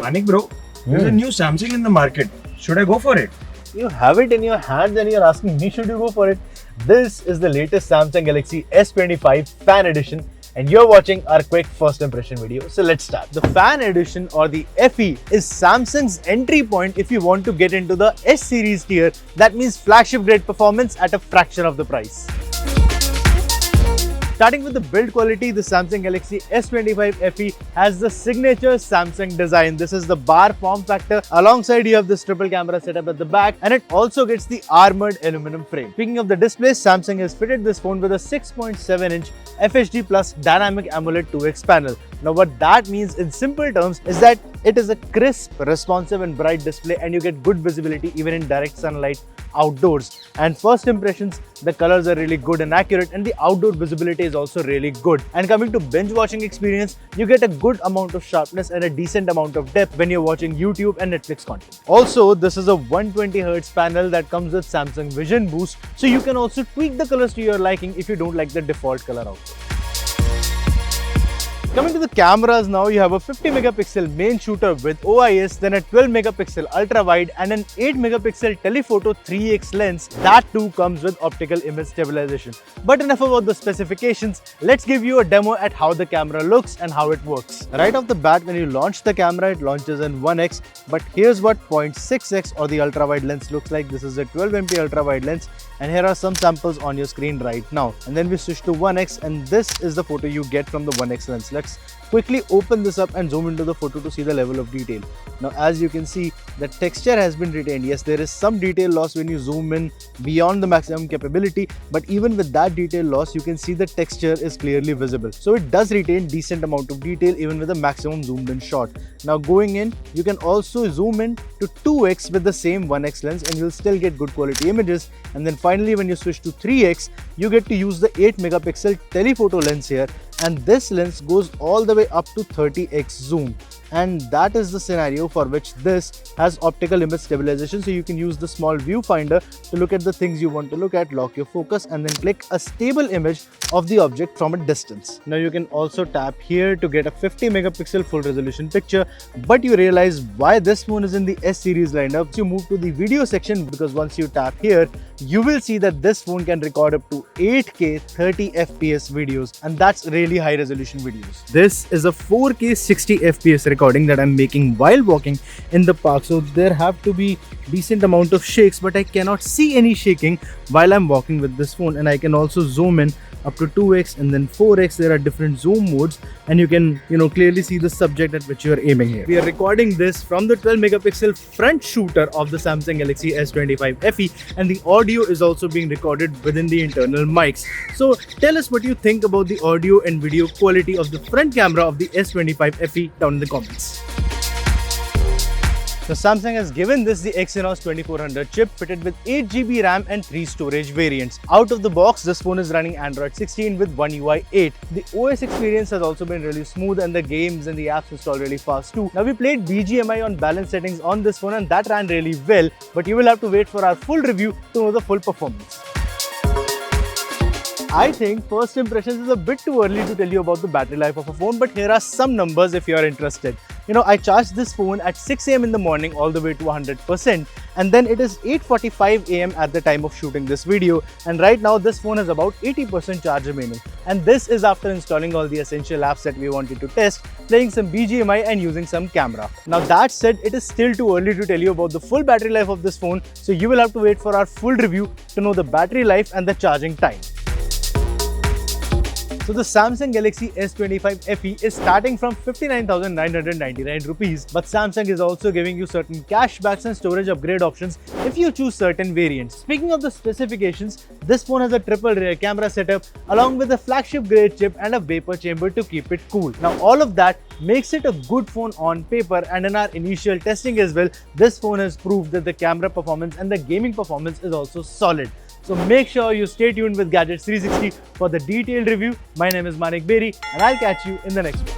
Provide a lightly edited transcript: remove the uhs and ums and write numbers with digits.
Manik bro, there's a new Samsung in the market. Should I go for it? You have it in your hands and you're asking me should you go for it. This is the latest Samsung Galaxy S25 Fan Edition and you're watching our quick first impression video. So let's start. The Fan Edition or the FE is Samsung's entry point if you want to get into the S series tier. That means flagship grade performance at a fraction of the price. Starting with the build quality, the Samsung Galaxy S25 FE has the signature Samsung design. This is the bar form factor. Alongside you have this triple camera setup at the back and it also gets the armored aluminum frame. Speaking of the display, Samsung has fitted this phone with a 6.7-inch FHD plus dynamic AMOLED 2x panel. Now what that means in simple terms is that it is a crisp, responsive and bright display and you get good visibility even in direct sunlight outdoors. And first impressions, the colors are really good and accurate and the outdoor visibility is also really good. And coming to binge watching experience, you get a good amount of sharpness and a decent amount of depth when you're watching YouTube and Netflix content. Also, this is a 120Hz panel that comes with Samsung Vision Boost, so you can also tweak the colors to your liking if you don't like the default color output. Coming to the cameras now, you have a 50 megapixel main shooter with OIS, then a 12 megapixel ultra-wide and an 8 megapixel telephoto 3x lens. That too comes with optical image stabilization. But enough about the specifications, let's give you a demo at how the camera looks and how it works. Right off the bat, when you launch the camera, it launches in 1x, but here's what 0.6x or the ultra-wide lens looks like. This is a 12MP ultra-wide lens and here are some samples on your screen right now. And then we switch to 1x and this is the photo you get from the 1x lens. Let's quickly open this up and zoom into the photo to see the level of detail. Now as you can see, the texture has been retained. Yes, there is some detail loss when you zoom in beyond the maximum capability, but even with that detail loss, you can see the texture is clearly visible. So it does retain decent amount of detail even with a maximum zoomed in shot. Now going in, you can also zoom in to 2x with the same 1x lens and you'll still get good quality images. And then finally, when you switch to 3x, you get to use the 8 megapixel telephoto lens here. And this lens goes all the way up to 30x zoom. And that is the scenario for which this has optical image stabilization, so you can use the small viewfinder to look at the things you want to look at, lock your focus and then click a stable image of the object from a distance. Now you can also tap here to get a 50 megapixel full resolution picture, but you realize why this phone is in the S series lineup. So you move to the video section because once you tap here, you will see that this phone can record up to 8K 30 FPS videos, and that's really high resolution videos. This is a 4K 60 FPS recording that I'm making while walking in the park, so there have to be decent amount of shakes, but I cannot see any shaking while I'm walking with this phone. And I can also zoom in up to 2x and then 4x. There are different zoom modes and you can clearly see the subject at which you are aiming here. We are recording this from the 12 megapixel front shooter of the Samsung Galaxy S25 FE and the audio is also being recorded within the internal mics. So tell us what you think about the audio and video quality of the front camera of the S25 FE down in the comments. So Samsung has given this the Exynos 2400 chip fitted with 8GB RAM and 3 storage variants. Out of the box, this phone is running Android 16 with One UI 8. The OS experience has also been really smooth and the games and the apps install really fast too. Now we played BGMI on balance settings on this phone and that ran really well, but you will have to wait for our full review to know the full performance. I think first impressions is a bit too early to tell you about the battery life of a phone, but here are some numbers if you are interested. I charged this phone at 6 AM in the morning all the way to 100%, and then it is 8:45 AM at the time of shooting this video, and right now this phone has about 80% charge remaining. And this is after installing all the essential apps that we wanted to test, playing some BGMI and using some camera. Now that said, it is still too early to tell you about the full battery life of this phone, so you will have to wait for our full review to know the battery life and the charging time. So the Samsung Galaxy S25 FE is starting from 59,999 rupees, but Samsung is also giving you certain cashbacks and storage upgrade options if you choose certain variants. Speaking of the specifications, this phone has a triple rear camera setup along with a flagship grade chip and a vapor chamber to keep it cool. Now all of that makes it a good phone on paper, and in our initial testing as well, this phone has proved that the camera performance and the gaming performance is also solid. So make sure you stay tuned with Gadgets 360 for the detailed review. My name is Manik Beri and I'll catch you in the next one.